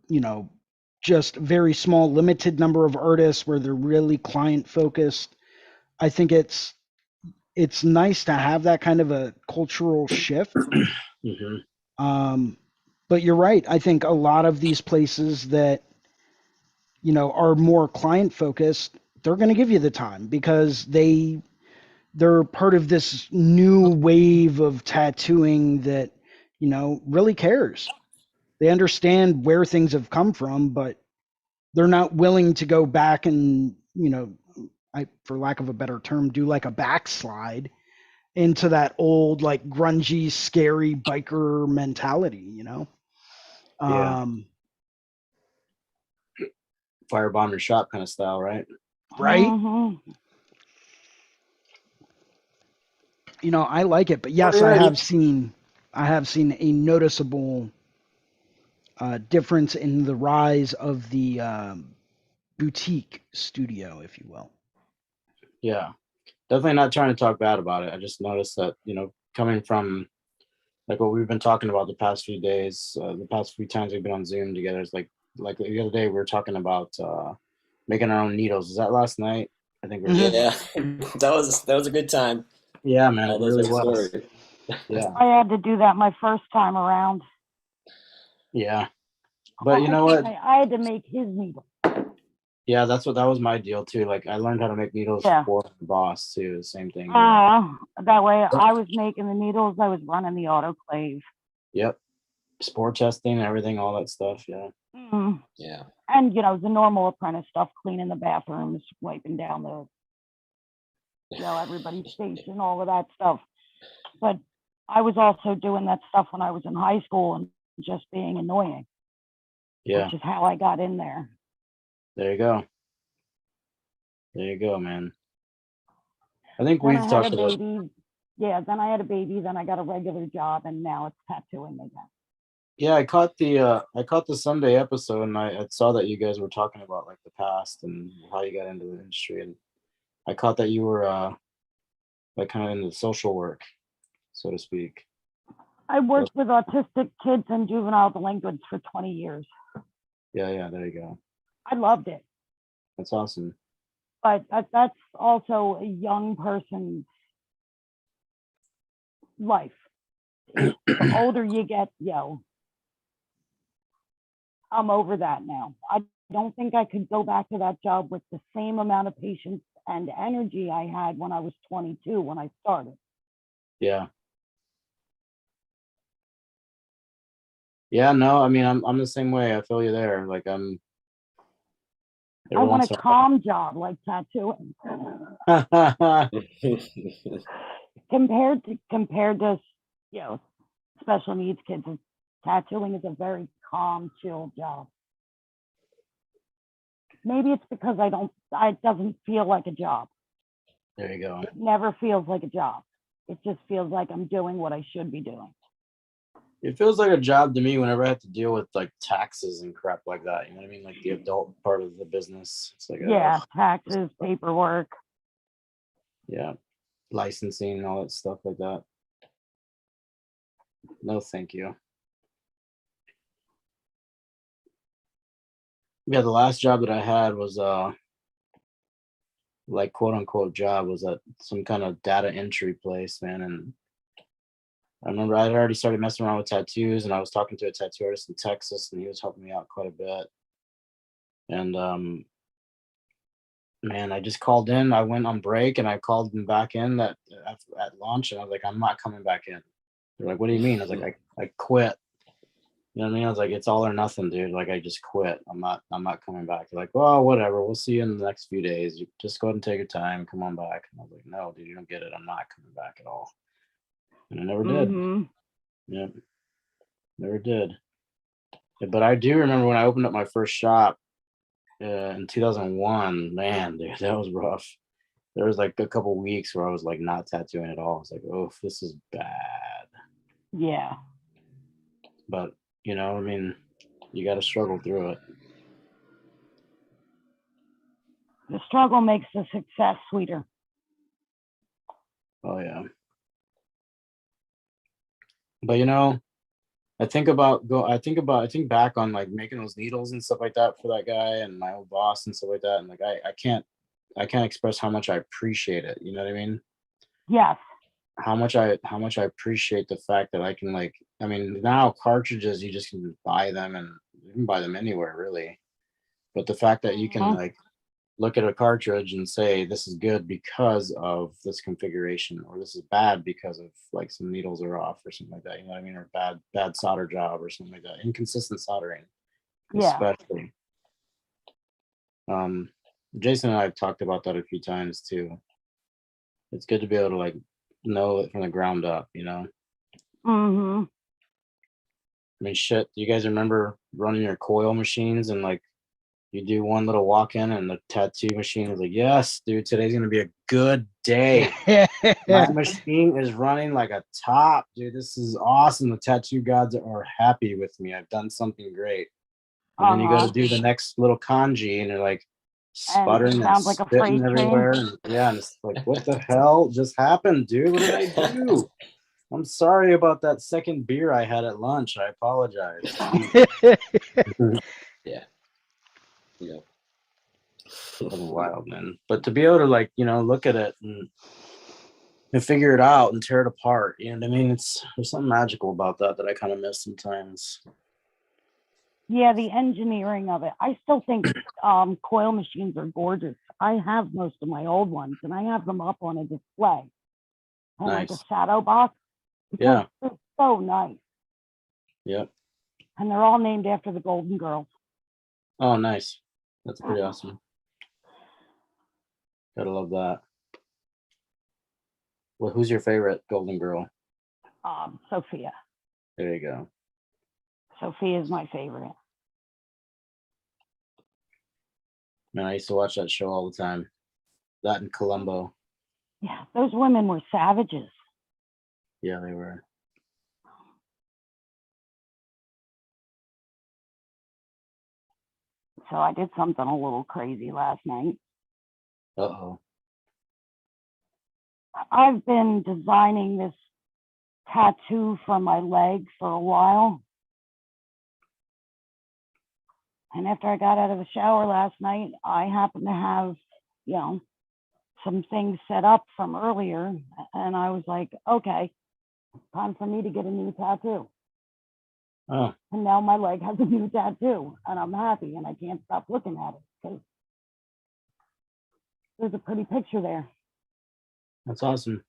just very small limited number of artists where they're really client focused. I think it's nice to have that kind of a cultural shift. Hmm. Um, but you're right. I think a lot of these places that are more client focused, they're going to give you the time because they're part of this new wave of tattooing that really cares. They understand where things have come from, but they're not willing to go back and for lack of a better term, do like a backslide into that old like grungy, scary biker mentality. Yeah, Um, firebomb your shop kind of style, right? right? Hmm. I like it, but yes, Alrighty. I have seen a noticeable difference in the rise of the boutique studio, if you will. Yeah, definitely not trying to talk bad about it. I just noticed that coming from like what we've been talking about the past few days, the past few times we've been on Zoom together. It's like the other day we were talking about making our own needles. Is that last night? I think we were Mhm. talking Yeah. about. That was a good time. Yeah, man, All it those really old was. stories. Yeah, I had to do that my first time around. yeah. But you know what? I had to make his needle. Yeah, that was my deal too. Like I learned how to make needles Yeah. for the boss too. The same thing. That way I was making the needles, I was running the autoclave. Yep. Spore testing, everything, all that stuff. Yeah. Mm. Yeah. And the normal apprentice stuff, cleaning the bathrooms, wiping down everybody's station, all of that stuff. But I was also doing that stuff when I was in high school and just being annoying, Yeah. which is how I got in there. There you go. There you go, man. I think Then we've I had a talked about. baby. Yeah, then I had a baby, then I got a regular job, and now it's tattooing again. Yeah, I caught the Sunday episode, and I saw that you guys were talking about like the past and how you got into the industry, and I caught that you were like kind of into the social work, so to speak. I worked with autistic kids and juvenile delinquents for 20 years. Yeah, there you go. I loved it. That's awesome. But that's also a young person's life. The older you get, I'm over that now. I don't think I could go back to that job with the same amount of patience and energy I had when I was 22 when I started. Yeah. Yeah, no, I mean, I'm the same way. I feel you there. Like I every want once a in calm job like tattooing. a while. compared to special needs kids, tattooing is a very calm, chill job. Maybe it's because it doesn't feel like a job. There you go. It never feels like a job. It just feels like I'm doing what I should be doing. It feels like a job to me whenever I have to deal with like taxes and crap like that. You know what I mean? Like the adult part of the business. It's like, Yeah, ugh, taxes, paperwork. yeah, licensing and all that stuff like that. No, thank you. Yeah, the last job that I had was like quote unquote job was at some kind of data entry place, man. And I remember I had already started messing around with tattoos, and I was talking to a tattoo artist in Texas, and he was helping me out quite a bit. And man, I just called in. I went on break, and I called them back in at lunch, and I was like, I'm not coming back in. They're like, what do you mean? I was like, I quit. You know what I mean? I was like, it's all or nothing, dude. Like, I just quit. I'm not coming back. They're like, well, whatever. We'll see you in the next few days. You just go ahead and take your time. Come on back. And I was like, no, dude, you don't get it. I'm not coming back at all. And I never did. Mm-hmm. Yeah, never did. But I do remember when I opened up my first shop in 2001. Man, dude, that was rough. There was like a couple weeks where I was like not tattooing at all. I was like, oh, this is bad. Yeah. But you know, I mean, you got to struggle through it. The struggle makes the success sweeter. Oh yeah. But you know, I think back on like making those needles and stuff like that for that guy and my old boss and stuff like that. And like, I can't express how much I appreciate it. You know what I mean? Yes. How much I appreciate the fact that I can like, I mean, now cartridges, you just can buy them and you can buy them anywhere really. But the fact that you can Mhm. like look at a cartridge and say this is good because of this configuration, or this is bad because of like some needles are off or something like that. You know what I mean? Or bad solder job or something like that. Inconsistent soldering, Yeah. especially. Jason and I have talked about that a few times too. It's good to be able to like know it from the ground up, you know. Mm-hmm. I mean, shit. Do you guys remember running your coil machines and like you do one little walk in and the tattoo machine is like, yes, dude, today's gonna be a good day. My machine is running like a top, dude. This is awesome. The tattoo gods are happy with me. I've done something great. And then you go to do the next little kanji and you're like sputtering and sounds like a spitting freight everywhere. train. And, yeah, and it's like, what the hell just happened, dude? What did I do? I'm sorry about that second beer I had at lunch. I apologize. Yeah. Yeah. That was wild, man. But to be able to like, you know, look at it and figure it out and tear it apart, you know what I mean? There's something magical about that I kind of miss sometimes. Yeah, the engineering of it. I still think coil machines are gorgeous. I have most of my old ones, and I have them up on a display and like a Nice. shadow box. Yeah. They're so nice. Yep. And they're all named after the Golden Girls. Oh, nice. That's pretty awesome. Gotta love that. Well, who's your favorite Golden Girl? Sophia. There you go. Sophia is my favorite. Man, I used to watch that show all the time. That and Columbo. Yeah, those women were savages. Yeah, they were. So I did something a little crazy last night. Uh-oh. I've been designing this tattoo for my leg for a while. And after I got out of the shower last night, I happened to have, some things set up from earlier. And I was like, okay, time for me to get a new tattoo. Oh, And now my leg has a new tattoo, and I'm happy, and I can't stop looking at it because there's a pretty picture there. that's awesome.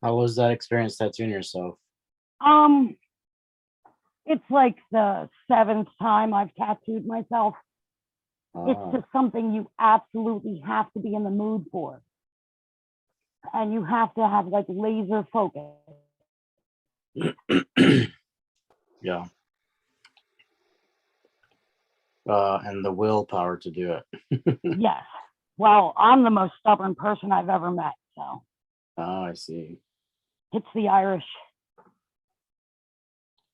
How was that experience tattooing yourself? It's like the 7th time I've tattooed myself. It's Ah, just something you absolutely have to be in the mood for. And you have to have like laser focus. yeah. And the willpower to do it. Yes. Well, I'm the most stubborn person I've ever met. So Oh, I see. it's the Irish.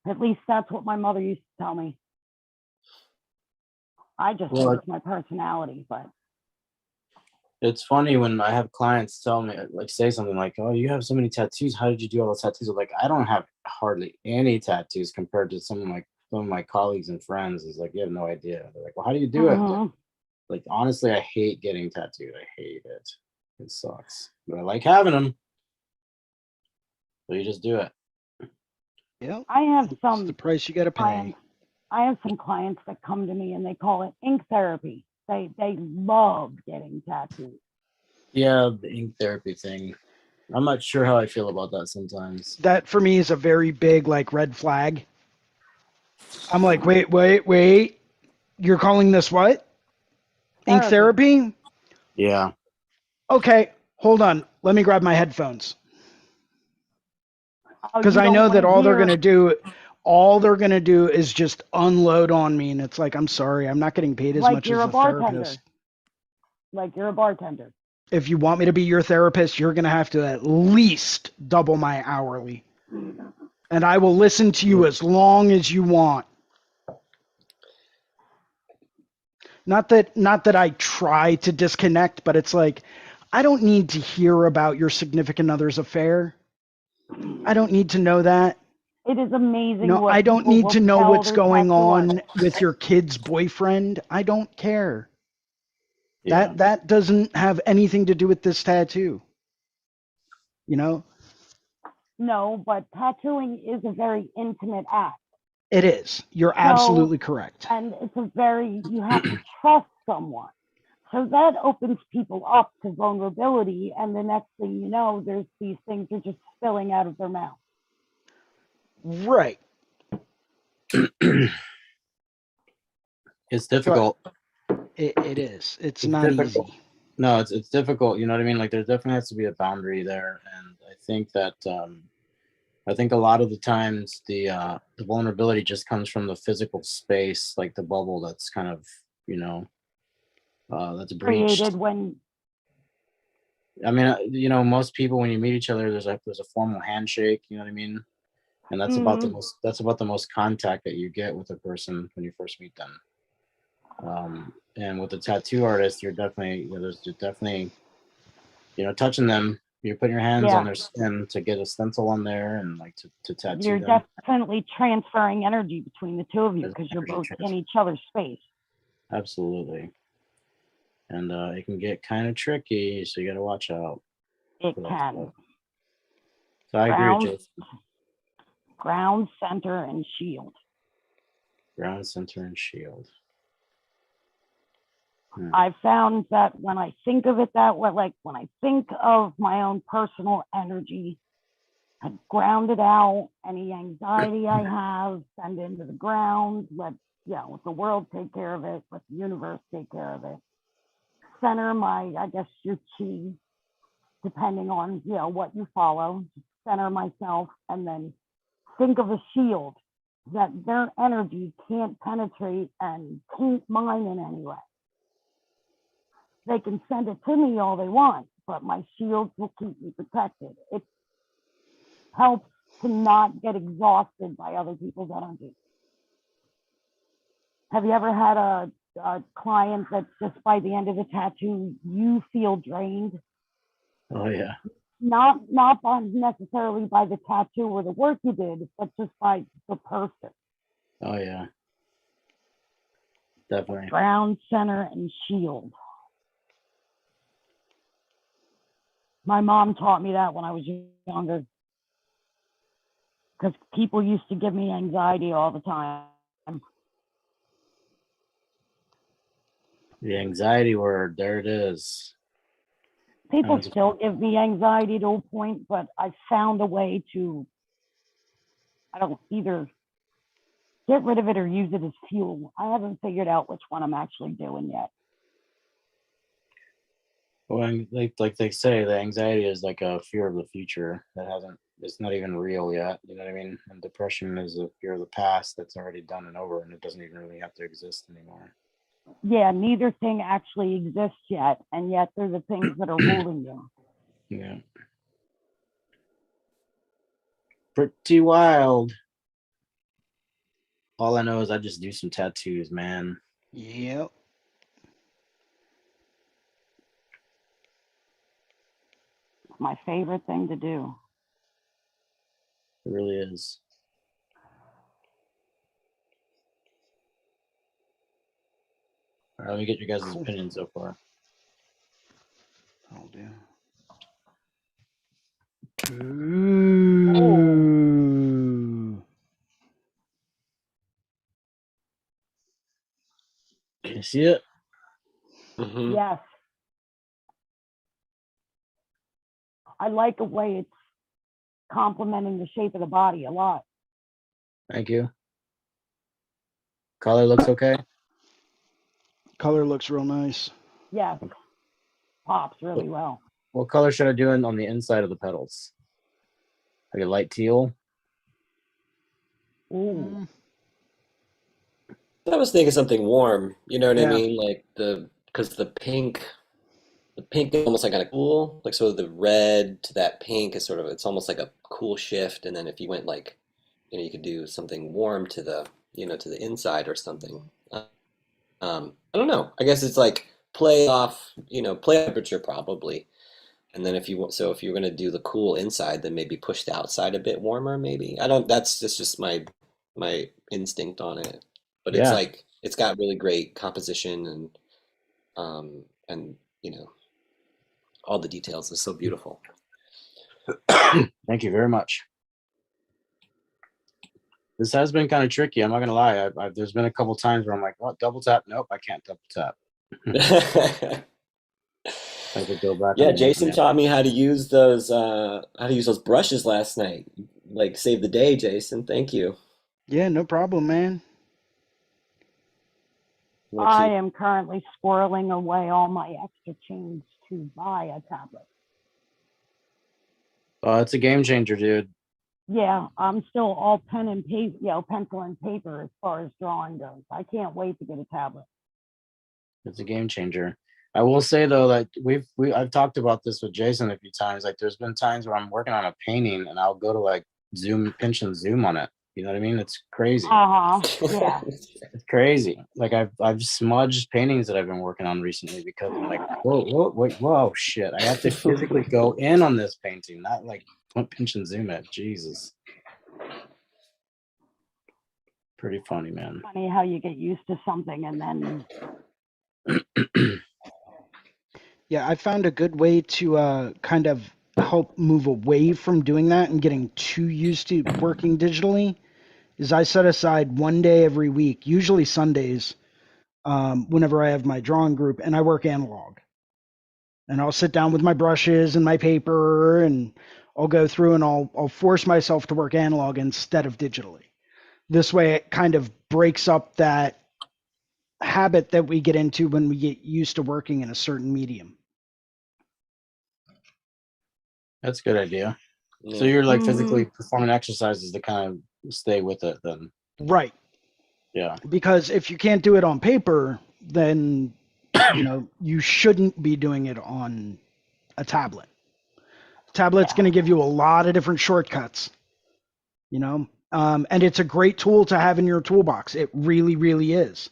At least that's what my mother used to tell me. I just think Well, it's my personality, but it's funny when I have clients tell me, like, say something like, "Oh, you have so many tattoos. How did you do all the tattoos?" I'm like, I don't have hardly any tattoos compared to some of my colleagues and friends. Is like, you have no idea. They're like, "Well, how do you do it?" Like, honestly, I hate getting tattooed. I hate it. It sucks. But I like having them. So you just do it. Yep. I have It's the some price you got to pay. clients. I have some clients that come to me and they call it ink therapy. They love getting tattooed. Yeah, the ink therapy thing. I'm not sure how I feel about that sometimes. That for me is a very big like red flag. I'm like, wait. You're calling this what? Ink therapy? Yeah. Okay, hold on. Let me grab my headphones. Oh, Because you I don't know want that to hear all they're gonna do is just unload on me, and it's like, I'm sorry, I'm not getting paid as like much you're as a a bartender. therapist. Like you're a bartender. If you want me to be your therapist, you're gonna have to at least double my hourly, and I will listen to you as long as you want. Not that I try to disconnect, but it's like, I don't need to hear about your significant other's affair. I don't need to know that. It is amazing No, I what don't people need will to know tell what's their going tattoo on artist. with your kid's boyfriend. I don't care. Yeah. That doesn't have anything to do with this tattoo. You know, No, but tattooing is a very intimate act. it is. You're So, absolutely correct. and you have to trust someone. So that opens people up to vulnerability. And the next thing you know, there's these things are just spilling out of their mouth. Right. It's difficult. It is. It's It's not difficult. easy. No, it's difficult. You know what I mean? Like, there definitely has to be a boundary there, and I think a lot of the times the vulnerability just comes from the physical space, like the bubble that's kind of, you know, that's breached. Created when, I mean, most people, when you meet each other, there's a formal handshake. You know what I mean? And that's about the most contact that you get with a person when you first meet them. And with a tattoo artist, there's definitely, touching them. You're putting your hands on yeah, their skin to get a stencil on there and like to tattoo you're them. definitely transferring energy between the two of you There's because you're energy both in transfer. each other's space. Absolutely. And it can get kind of tricky, so you got to watch out It for that can. stuff. So I agree with Ground, Jason. ground, center, and shield. Ground, center, and shield. I found that when I think of it that way, like when I think of my own personal energy, I ground it out, any anxiety I have, send into the ground, let the world take care of it, let the universe take care of it. Center your chi, depending on, what you follow, center myself, and then think of a shield that their energy can't penetrate and taint mine in any way. They can send it to me all they want, but my shield will keep me protected. It helps to not get exhausted by other people's energy. Have you ever had a client that just by the end of the tattoo, you feel drained? Oh yeah. Not necessarily by the tattoo or the work you did, but just by the person. Oh yeah. Definitely. Ground, center, and shield. My mom taught me that when I was younger. because people used to give me anxiety all the time. The anxiety word, there it is. People Sounds- still give me anxiety to a point, but I found a way to, I don't either get rid of it or use it as fuel. I haven't figured out which one I'm actually doing yet. Well, like they say, the anxiety is like a fear of the future that it's not even real yet. You know what I mean? And depression is a fear of the past that's already done and over, and it doesn't even really have to exist anymore. Yeah, neither thing actually exists yet, and yet they're the things that are ruling you. Yeah. Pretty wild. All I know is I just do some tattoos, man. Yep. It's my favorite thing to do. It really is. All right, let me get your guys' Cool. opinion so far. I'll do. Ooh. Can you see it? Mhm. Yes. I like the way it's complementing the shape of the body a lot. Thank you. Color looks okay. Color looks real nice. Yes. Pops really well. What color should I do on the inside of the petals? Like a light teal? Ooh. I was thinking something warm. You know what I Yeah. mean? Like because the pink is almost like kind of cool. Like so the red to that pink is sort of it's almost like a cool shift. And then if you went like, you could do something warm to to the inside or something. I don't know. I guess it's like play temperature probably. And then if you want, so if you're gonna do the cool inside, then maybe push the outside a bit warmer, maybe. I don't, that's just my instinct on it. But it's Yeah. like it's got really great composition and all the details is so beautiful. Thank you very much. This has been kind of tricky. I'm not gonna lie. There's been a couple times where I'm like, "Oh, double tap." Nope, I can't double tap. I could go back on Yeah, the Jason internet. taught me how to use those brushes last night. Like save the day, Jason. Thank you. Yeah, no problem, man. We'll I keep. am currently squirreling away all my extra change to buy a tablet. Oh, it's a game changer, dude. Yeah, I'm still all pen and paper, pencil and paper as far as drawing goes. I can't wait to get a tablet. It's a game changer. I will say though, that I've talked about this with Jason a few times. Like, there's been times where I'm working on a painting and I'll go to like pinch and zoom on it. You know what I mean? It's crazy. Yeah. It's crazy. Like I've smudged paintings that I've been working on recently because I'm like, whoa, shit. I have to physically go in on this painting, not like pinch and zoom it. Jesus. Pretty funny, man. Funny how you get used to something and then Yeah, I found a good way to kind of help move away from doing that and getting too used to working digitally is I set aside one day every week, usually Sundays, whenever I have my drawing group, and I work analog. And I'll sit down with my brushes and my paper, and I'll go through and I'll force myself to work analog instead of digitally. This way, it kind of breaks up that habit that we get into when we get used to working in a certain medium. That's a good idea. So Yeah. you're like physically performing exercises to kind of stay with it then. Right. Yeah. Because if you can't do it on paper, then you shouldn't be doing it on a tablet. Tablet's going to give you a lot of different shortcuts, and it's a great tool to have in your toolbox. It really, really is.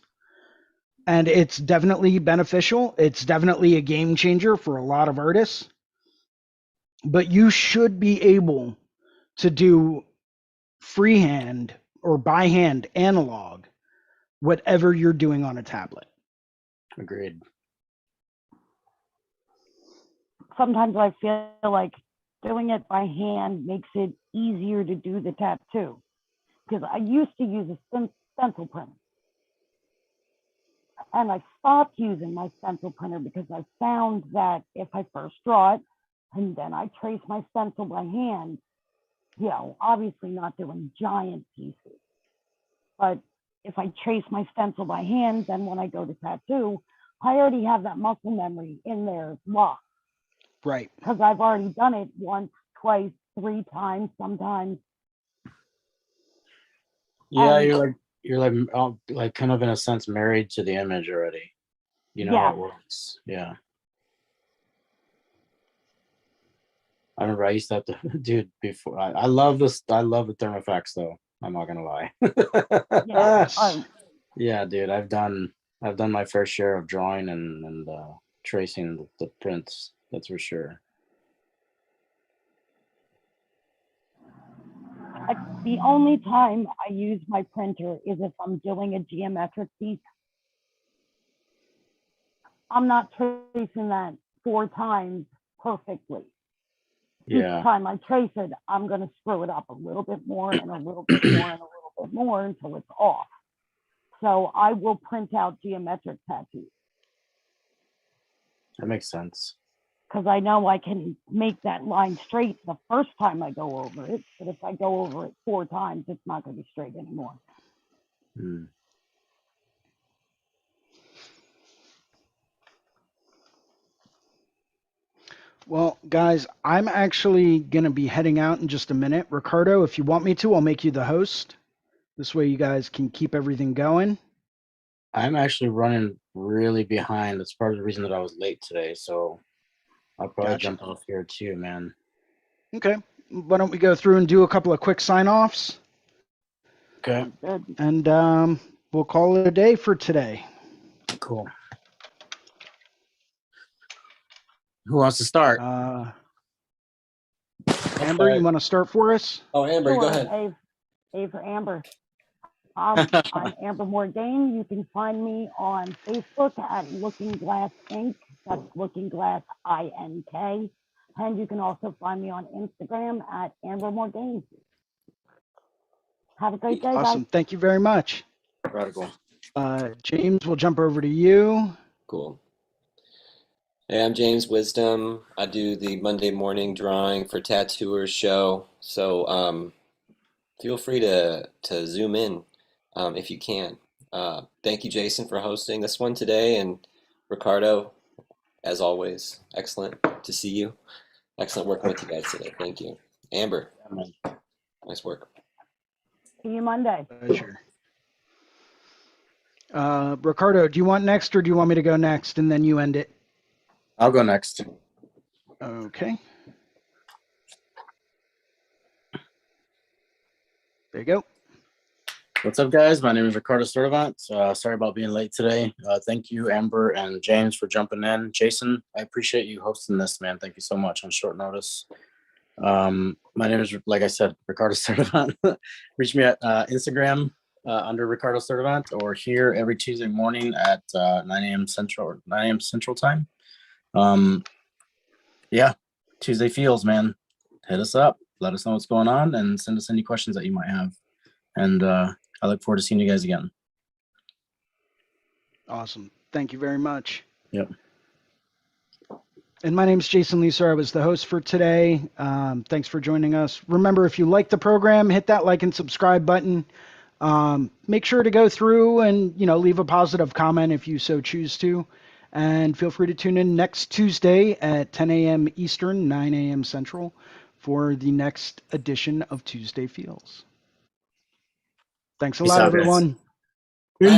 And it's definitely beneficial. It's definitely a game changer for a lot of artists. But you should be able to do freehand or by hand analog whatever you're doing on a tablet. Agreed. sometimes I feel like doing it by hand makes it easier to do the tattoo. Because I used to use a stencil printer. And I stopped using my stencil printer because I found that if I first draw it and then I trace my stencil by hand, you know, obviously not doing giant pieces, but if I trace my stencil by hand, then when I go to tattoo, I already have that muscle memory in there locked. Right. Because I've already done it once, twice, 3 times, sometimes. Yeah, And you're like kind of in a sense married to the image already. You know how it works. Yeah. I remember I used to have to, dude, before I love this. I love the thermal effects though. I'm not gonna lie. yeah, Yeah, dude, I've done my fair share of drawing and tracing the prints. That's for sure. the only time I use my printer is if I'm doing a geometric piece. I'm not tracing that 4 times perfectly. Yeah. Each time I trace it, I'm going to screw it up a little bit more and a little bit more and a little bit more until it's off. So I will print out geometric tattoos That makes sense. because I know I can make that line straight the first time I go over it. But if I go over it 4 times, it's not going to be straight anymore. Hmm. Well, guys, I'm actually going to be heading out in just a minute. Ricardo, if you want me to, I'll make you the host. This way you guys can keep everything going. I'm actually running really behind. That's part of the reason that I was late today. So I'll probably Gotcha. jump off here too, man. Okay. Why don't we go through and do a couple of quick sign-offs? Okay. Good. And we'll call it a day for today. Cool. Who wants to start? Amber, you want to start for us? Oh, Amber, go Sure. ahead. A for Amber. I'm Amber Morgaine. You can find me on Facebook at Looking Glass Inc. That's Looking Glass INK. And you can also find me on Instagram at Amber Morgaine. Have a great day, Awesome. guys. Thank you very much. Radical. James, we'll jump over to you. Cool. Hey, I'm James Wisdom. I do the Monday morning drawing for Tattooers show. So feel free to zoom in if you can. Thank you, Jason, for hosting this one today. And Ricardo, as always, excellent to see you. Excellent working with you guys today. Thank you. Amber, nice work. See you Monday. Pleasure. Ricardo, do you want next or do you want me to go next and then you end it? I'll go next. Okay. There you go. What's up, guys? My name is Ricardo Sturdivant. Sorry about being late today. Thank you, Amber and James, for jumping in. Jason, I appreciate you hosting this, man. Thank you so much on short notice. My name is, like I said, Ricardo Sturdivant. Reach me at Instagram under Ricardo Sturdivant, or here every Tuesday morning at 9 a.m. Central time. Yeah, Tuesday feels, man. Hit us up. Let us know what's going on and send us any questions that you might have. And I look forward to seeing you guys again. Awesome. Thank you very much. Yep. And my name is Jason Leeser. I was the host for today. Thanks for joining us. Remember, if you like the program, hit that like and subscribe button. Make sure to go through and, leave a positive comment if you so choose to. And feel free to tune in next Tuesday at 10 a.m. Eastern, 9 a.m. Central for the next edition of Tuesday Feels. Thanks a Peace lot, out, guys. everyone. Bye.